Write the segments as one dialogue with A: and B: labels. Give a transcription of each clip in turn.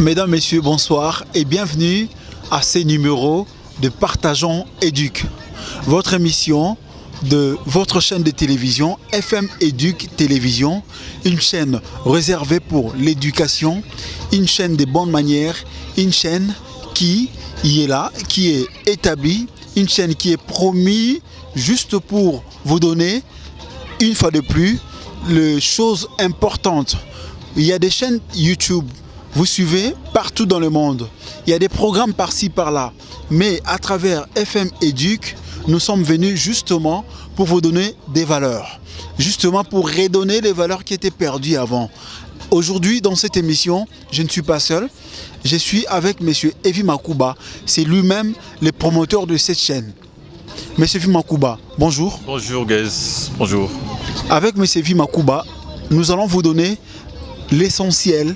A: Mesdames, Messieurs, bonsoir et bienvenue à ces numéros de Partageons Éduc, votre émission de votre chaîne de télévision FM Éduc Télévision, une chaîne réservée pour l'éducation, une chaîne de bonnes manières, une chaîne qui est là, qui est établie, une chaîne qui est promise juste pour vous donner, une fois de plus, les choses importantes. Il y a des chaînes YouTube, vous suivez partout dans le monde. Il y a des programmes par-ci, par-là. Mais à travers FM Éduc, nous sommes venus justement pour vous donner des valeurs. Justement pour redonner les valeurs qui étaient perdues avant. Aujourd'hui, dans cette émission, je ne suis pas seul. Je suis avec M. Evi Makouba. C'est lui-même le promoteur de cette chaîne. M. Evi Makouba, bonjour.
B: Bonjour guys, bonjour.
A: Avec M. Evi Makouba, nous allons vous donner l'essentiel,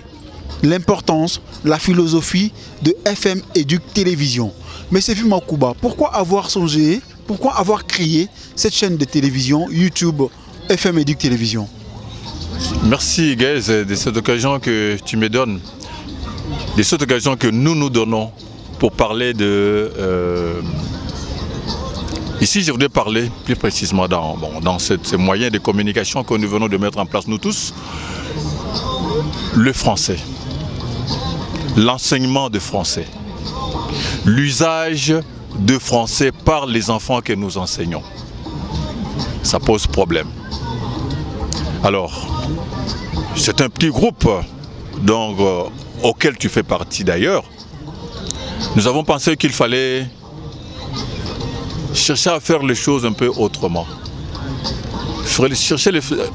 A: l'importance, la philosophie de FM Éduc Télévision. Mais Evi Makouba, pourquoi avoir songé, pourquoi avoir créé cette chaîne de télévision YouTube FM Éduc Télévision?
B: Merci guys de cette occasion que tu me donnes, de cette occasion que nous donnons pour parler de... Ici, je voudrais parler plus précisément dans ces moyens de communication que nous venons de mettre en place nous tous, le français, l'enseignement de français, l'usage de français par les enfants que nous enseignons. Ça pose problème. Alors, c'est un petit groupe donc, auquel tu fais partie d'ailleurs. Nous avons pensé qu'il fallait chercher à faire les choses un peu autrement. Chercher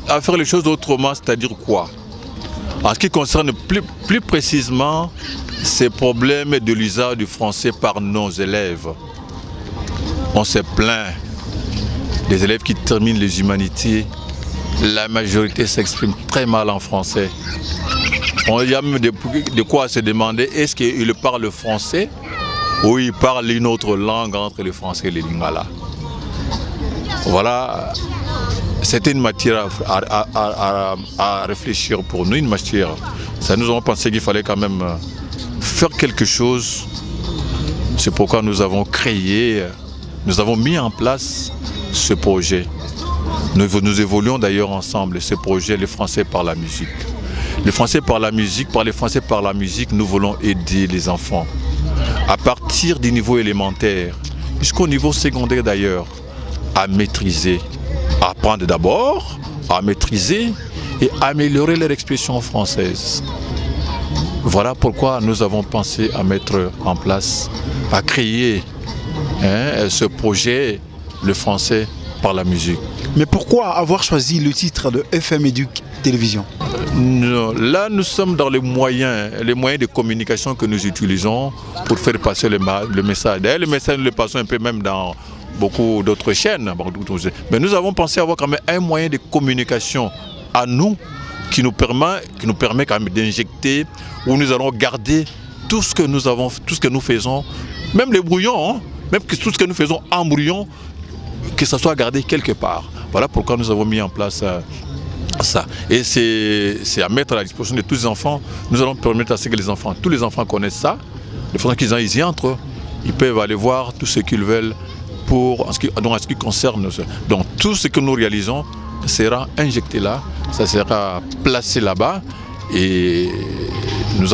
B: à faire les choses autrement, c'est-à-dire quoi? En ce qui concerne plus précisément ces problèmes de l'usage du français par nos élèves. On s'est plaint des élèves qui terminent les humanités. La majorité s'exprime très mal en français. Il y a même de quoi se demander, est-ce qu'ils parlent français ou ils parlent une autre langue entre le français et le lingala. Voilà, c'était une matière à réfléchir pour nous, une matière. Ça, nous avons pensé qu'il fallait quand même faire quelque chose. C'est pourquoi nous avons créé, nous avons mis en place ce projet. Nous évoluons d'ailleurs ensemble, ce projet, le français par la musique. Le français par la musique, par le français par la musique, nous voulons aider les enfants. À partir du niveau élémentaire, jusqu'au niveau secondaire d'ailleurs, à maîtriser, à apprendre d'abord, à maîtriser et améliorer leur expression française. Voilà pourquoi nous avons pensé à mettre en place, à créer ce projet, le français par la musique.
A: Mais pourquoi avoir choisi le titre de FM Éduc Télévision?
B: Là, nous sommes dans les moyens de communication que nous utilisons pour faire passer le message. D'ailleurs, le message, nous le passons un peu même dans beaucoup d'autres chaînes. Mais nous avons pensé avoir quand même un moyen de communication à nous qui nous permet quand même d'injecter, où nous allons garder tout ce que nous avons, tout ce que nous faisons, même les brouillons, même tout ce que nous faisons en brouillon, que ça soit gardé quelque part. Voilà pourquoi nous avons mis en place ça. Et c'est à mettre à la disposition de tous les enfants. Nous allons permettre à ce que tous les enfants connaissent ça. De façon qu'ils y entrent, ils peuvent aller voir tout ce qu'ils veulent en ce qui concerne. Donc tout ce que nous réalisons sera injecté là, ça sera placé là-bas. Et nous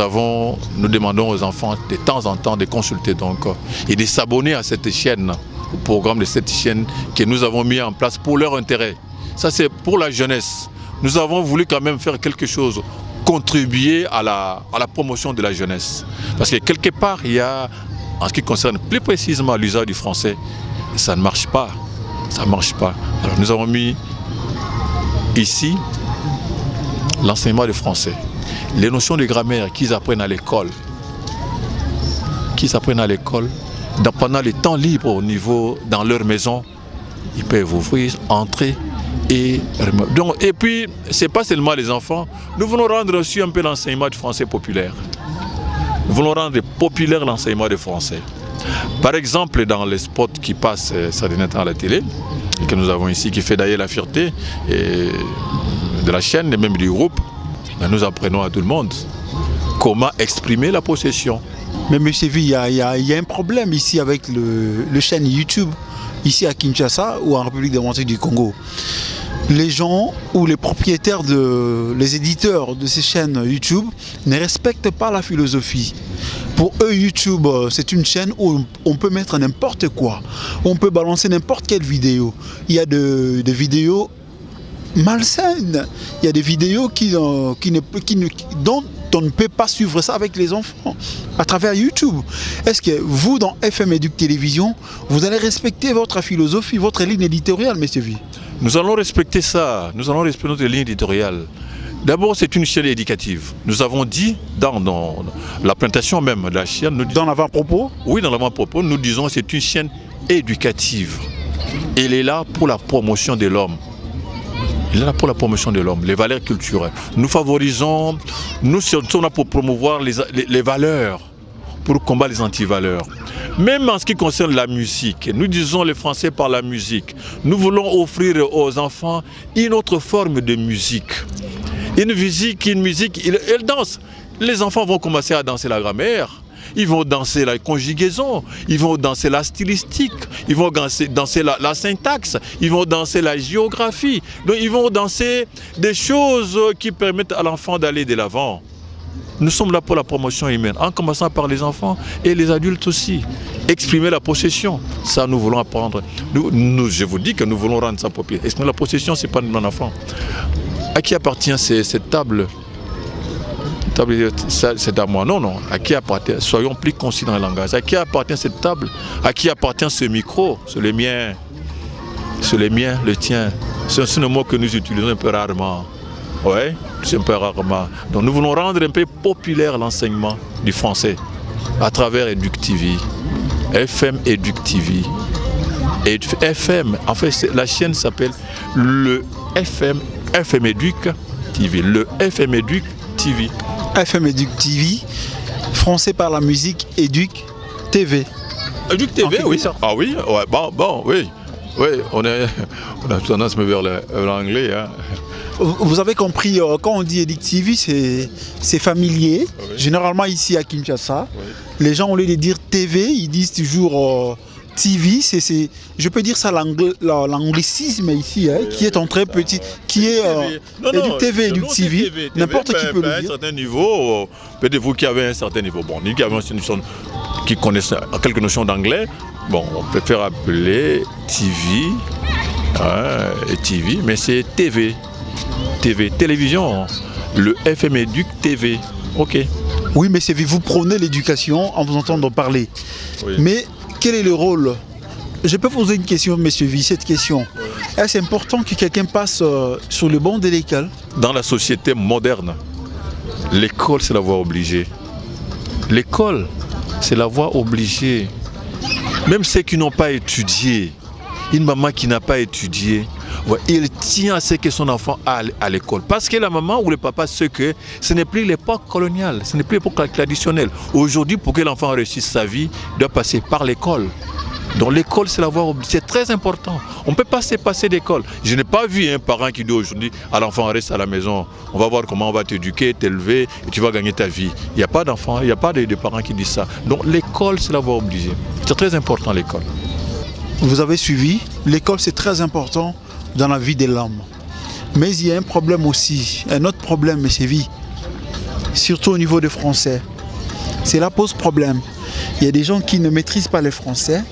B: demandons aux enfants de temps en temps de consulter donc, et de s'abonner à cette chaîne, au programme de cette chaîne que nous avons mis en place pour leur intérêt. Ça c'est pour la jeunesse. Nous avons voulu quand même faire quelque chose, contribuer à la promotion de la jeunesse. Parce que quelque part, il y a, en ce qui concerne plus précisément l'usage du français, ça ne marche pas. Ça ne marche pas. Alors nous avons mis ici l'enseignement du français. Les notions de grammaire qu'ils apprennent à l'école. Pendant les temps libres dans leur maison, ils peuvent ouvrir, entrer et puis, ce n'est pas seulement les enfants, nous voulons rendre aussi un peu l'enseignement du français populaire. Nous voulons rendre populaire l'enseignement du français. Par exemple, dans les spots qui passent ça dernier temps à la télé, et que nous avons ici, qui fait d'ailleurs la fierté de la chaîne et même du groupe, nous apprenons à tout le monde comment exprimer la possession.
A: Mais monsieur V, il y a un problème ici avec le chaîne YouTube, ici à Kinshasa ou en République démocratique du Congo. Les gens ou les propriétaires, les éditeurs de ces chaînes YouTube ne respectent pas la philosophie. Pour eux, YouTube, c'est une chaîne où on peut mettre n'importe quoi. On peut balancer n'importe quelle vidéo. Il y a des vidéos malsaines. Il y a des vidéos dont on ne peut pas suivre ça avec les enfants à travers YouTube. Est-ce que vous, dans FM Éduc Télévision, vous allez respecter votre philosophie, votre ligne éditoriale, monsieur V?
B: Nous allons respecter ça. Nous allons respecter notre ligne éditoriale. D'abord, c'est une chaîne éducative. Nous avons dit dans la présentation même de la chaîne...
A: Dans l'avant-propos?
B: Oui, dans l'avant-propos, nous disons que c'est une chaîne éducative. Elle est là pour la promotion de l'homme. Elle est là pour la promotion de l'homme, les valeurs culturelles. Nous favorisons, nous sommes là pour promouvoir les valeurs, pour combattre les antivaleurs. Même en ce qui concerne la musique, nous disons les Français par la musique. Nous voulons offrir aux enfants une autre forme de musique. Une musique, elle danse. Les enfants vont commencer à danser la grammaire, ils vont danser la conjugaison, ils vont danser la stylistique, ils vont danser la syntaxe, ils vont danser la géographie. Donc ils vont danser des choses qui permettent à l'enfant d'aller de l'avant. Nous sommes là pour la promotion humaine, en commençant par les enfants et les adultes aussi. Exprimer la possession, ça nous voulons apprendre. Je vous dis que nous voulons rendre ça populaire. Exprimer la possession, ce n'est pas de mon enfant. À qui appartient cette table? C'est à moi. Non. À qui appartient? Soyons plus concis dans le langage. À qui appartient cette table? À qui appartient ce micro? C'est le mien. C'est le mien, le tien. C'est un mot que nous utilisons un peu rarement. Oui, c'est un peu rarement. Donc nous voulons rendre un peu populaire l'enseignement du français à travers Éduc TV, FM Éduc TV. Et FM, en fait, la chaîne s'appelle le FM Éduc TV. Le FM Éduc TV.
A: FM Éduc TV, français par la musique, Éduc TV.
B: Éduc TV, oui. Ah oui, ouais, bon, oui. Oui, on a tendance vers l'anglais. Hein.
A: Vous avez compris, quand on dit Éduc TV, c'est familier.
B: Oui.
A: Généralement ici à Kinshasa,
B: Oui.
A: les gens, au lieu de dire TV, ils disent toujours TV. Je peux dire ça l'anglicisme ici, hein, qui est en très petit, qui est Éduc TV, Éduc TV. N'importe qui peut le dire.
B: À un certain niveau, peut-être vous qui avez un certain niveau, bon, nous qui avons une notion, qui connaissent quelques notions d'anglais, bon, on préfère appeler TV, TV, mais c'est TV, télévision, le FM Éduc TV, ok.
A: Oui, mais vous prônez l'éducation en vous entendant parler.
B: Oui.
A: Mais quel est le rôle? Je peux poser une question, monsieur V, cette question. Oui. Est-ce important que quelqu'un passe sur le banc de l'école?
B: Dans la société moderne, l'école, c'est la voie obligée. L'école, c'est la voie obligée. Même ceux qui n'ont pas étudié, une maman qui n'a pas étudié, ouais, il tient à ce que son enfant aille à l'école. Parce que la maman ou le papa sait que ce n'est plus l'époque coloniale, ce n'est plus l'époque traditionnelle. Aujourd'hui, pour que l'enfant réussisse sa vie, il doit passer par l'école. Donc l'école, c'est la voie obligée. C'est très important. On ne peut pas se passer d'école. Je n'ai pas vu un parent qui dit aujourd'hui à l'enfant reste à la maison. On va voir comment on va t'éduquer, t'élever et tu vas gagner ta vie. Il n'y a pas d'enfants, il n'y a pas de parents qui disent ça. Donc l'école, c'est la voie obligée. C'est très important l'école.
A: Vous avez suivi, l'école c'est très important dans la vie de l'homme. Mais il y a un problème aussi, un autre problème, monsieur V, surtout au niveau des Français. Cela pose problème. Il y a des gens qui ne maîtrisent pas le français.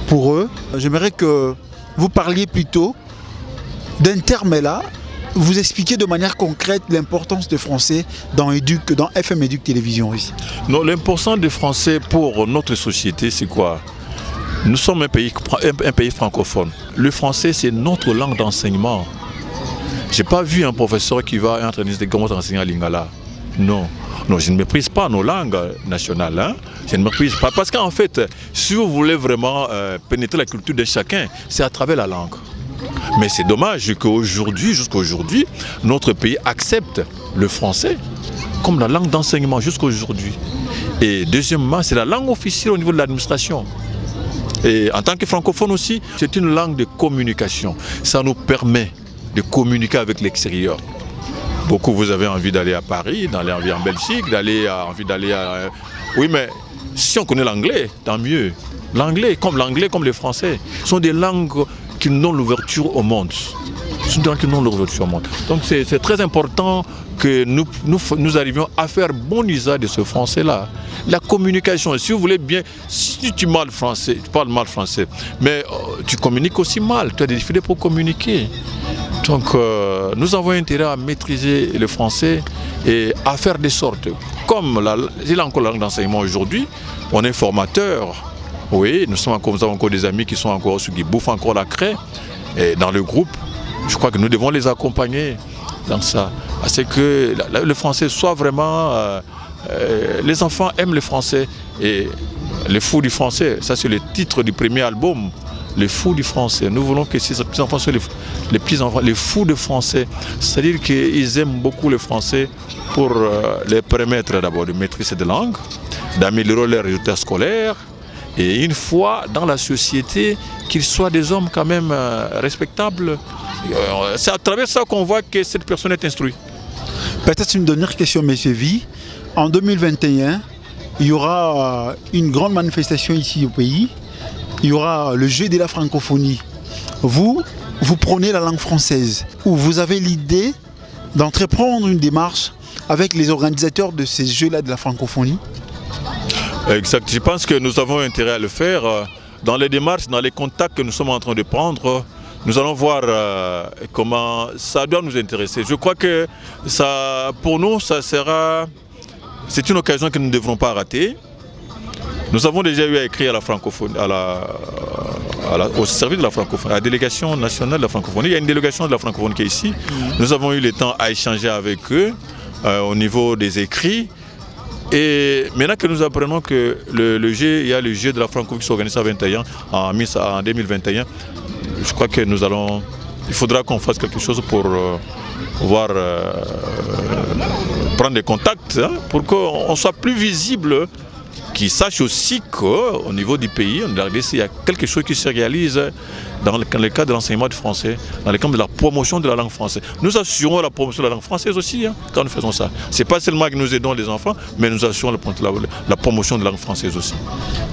A: Pour eux, j'aimerais que vous parliez plutôt d'un terme là, vous expliquez de manière concrète l'importance du français dans FM Éduc Télévision ici.
B: Non, l'importance du français pour notre société, c'est quoi? Nous sommes un pays francophone. Le français, c'est notre langue d'enseignement. Je n'ai pas vu un professeur qui va entraîner comment enseigner à Lingala. Non. Non, je ne méprise pas nos langues nationales. Hein. Je ne méprise pas. Parce qu'en fait, si vous voulez vraiment pénétrer la culture de chacun, c'est à travers la langue. Mais c'est dommage qu'aujourd'hui, jusqu'à aujourd'hui, notre pays accepte le français comme la langue d'enseignement jusqu'à aujourd'hui. Et deuxièmement, c'est la langue officielle au niveau de l'administration. Et en tant que francophone aussi, c'est une langue de communication. Ça nous permet de communiquer avec l'extérieur. Beaucoup, vous avez envie d'aller à Paris, d'aller en Belgique, envie d'aller à... Oui, mais si on connaît l'anglais, tant mieux. L'anglais comme le français, sont des langues qui nous donnent l'ouverture au monde. Donc c'est très important que nous arrivions à faire bon usage de ce français-là. La communication, si vous voulez bien, si tu parles mal français, mais tu communiques aussi mal, tu as des difficultés pour communiquer. Donc nous avons intérêt à maîtriser le français et à faire des sortes. Comme il a encore la langue d'enseignement aujourd'hui, on est formateur. Oui, nous avons encore des amis qui sont encore ceux qui bouffent encore la craie. Et dans le groupe, je crois que nous devons les accompagner dans ça. C'est que le français soit vraiment... les enfants aiment le français. Et les fous du français, ça c'est le titre du premier album. Les fous du français. Nous voulons que ces petits enfants soient les petits enfants, les fous de français. C'est-à-dire qu'ils aiment beaucoup le français pour les permettre d'abord de maîtriser cette langue, d'améliorer leurs résultats scolaires, et une fois dans la société, qu'ils soient des hommes quand même respectables. C'est à travers ça qu'on voit que cette personne est instruite.
A: Peut-être une dernière question, M. Vie. En 2021, il y aura une grande manifestation ici au pays. Il y aura le jeu de la francophonie. Vous prenez la langue française, ou vous avez l'idée d'entreprendre une démarche avec les organisateurs de ces jeux-là de la francophonie?
B: Exact. Je pense que nous avons intérêt à le faire. Dans les démarches, dans les contacts que nous sommes en train de prendre, nous allons voir comment ça doit nous intéresser. Je crois que ça, pour nous, c'est une occasion que nous ne devrons pas rater. Nous avons déjà eu à écrire à la francophonie, au service de la francophonie, à la délégation nationale de la francophonie. Il y a une délégation de la francophonie qui est ici. Nous avons eu le temps à échanger avec eux au niveau des écrits. Et maintenant que nous apprenons que il y a le jeu de la francophonie qui s'organise en 2021, je crois que il faudra qu'on fasse quelque chose pour prendre des contacts, hein, pour qu'on soit plus visible, qu'ils sachent aussi qu'au niveau du pays, il y a quelque chose qui se réalise dans le cadre de l'enseignement du français, dans le cadre de la promotion de la langue française. Nous assurons la promotion de la langue française aussi, hein, quand nous faisons ça. Ce n'est pas seulement que nous aidons les enfants, mais nous assurons la promotion de la langue française aussi.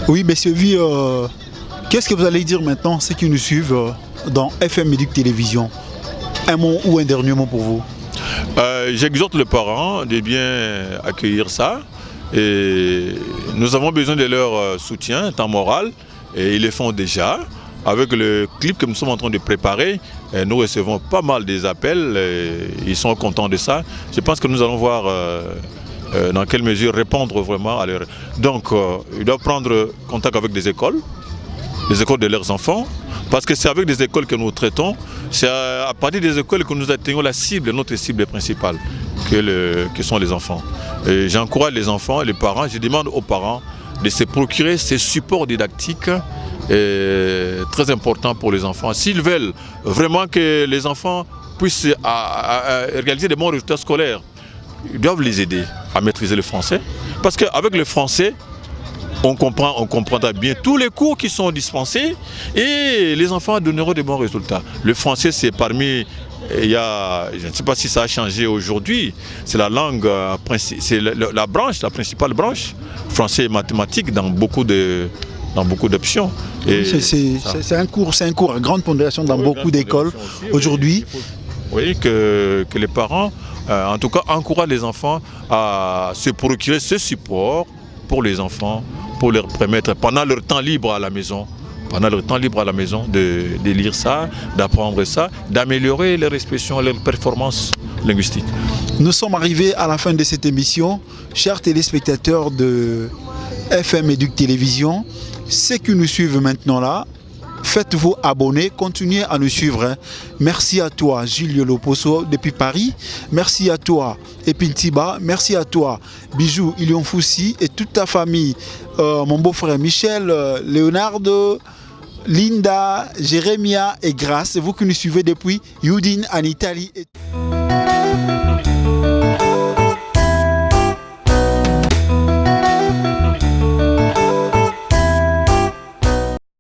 B: Oui,
A: M. Vie, qu'est-ce que vous allez dire maintenant à ceux qui nous suivent dans FM Éduc Télévision? Un mot ou un dernier mot pour vous?
B: J'exhorte les parents de bien accueillir ça. Et nous avons besoin de leur soutien, temps moral, et ils le font déjà. Avec le clip que nous sommes en train de préparer, nous recevons pas mal des appels, ils sont contents de ça. Je pense que nous allons voir dans quelle mesure répondre vraiment à leur... Donc, ils doivent prendre contact avec des écoles de leurs enfants, parce que c'est avec des écoles que nous traitons, c'est à partir des écoles que nous atteignons la cible, notre cible principale, que sont les enfants. Et j'encourage les enfants et les parents, je demande aux parents de se procurer ces supports didactiques très importants pour les enfants. S'ils veulent vraiment que les enfants puissent réaliser des bons résultats scolaires, ils doivent les aider à maîtriser le français. Parce qu'avec le français, on comprendra bien tous les cours qui sont dispensés et les enfants donneront de bons résultats. Le français, c'est parmi... je ne sais pas si ça a changé aujourd'hui, c'est la langue, c'est la principale branche, français et mathématiques dans beaucoup d'options.
A: C'est un cours à grande pondération dans beaucoup d'écoles aujourd'hui.
B: Oui, que les parents, en tout cas, encouragent les enfants à se procurer ce support pour les enfants, pour leur permettre, pendant leur temps libre à la maison, de lire ça, d'apprendre ça, d'améliorer leur expression, leur performance linguistique.
A: Nous sommes arrivés à la fin de cette émission. Chers téléspectateurs de FM Éduc Télévision, ceux qui nous suivent maintenant là, faites-vous abonner, continuez à nous suivre. Hein. Merci à toi, Julio Loposo, depuis Paris. Merci à toi, Epintiba. Merci à toi, Bijou Ilion Foussi et toute ta famille. Mon beau-frère Michel, Leonardo, Linda, Jérémia et Grace. Vous qui nous suivez depuis Udine en Italie.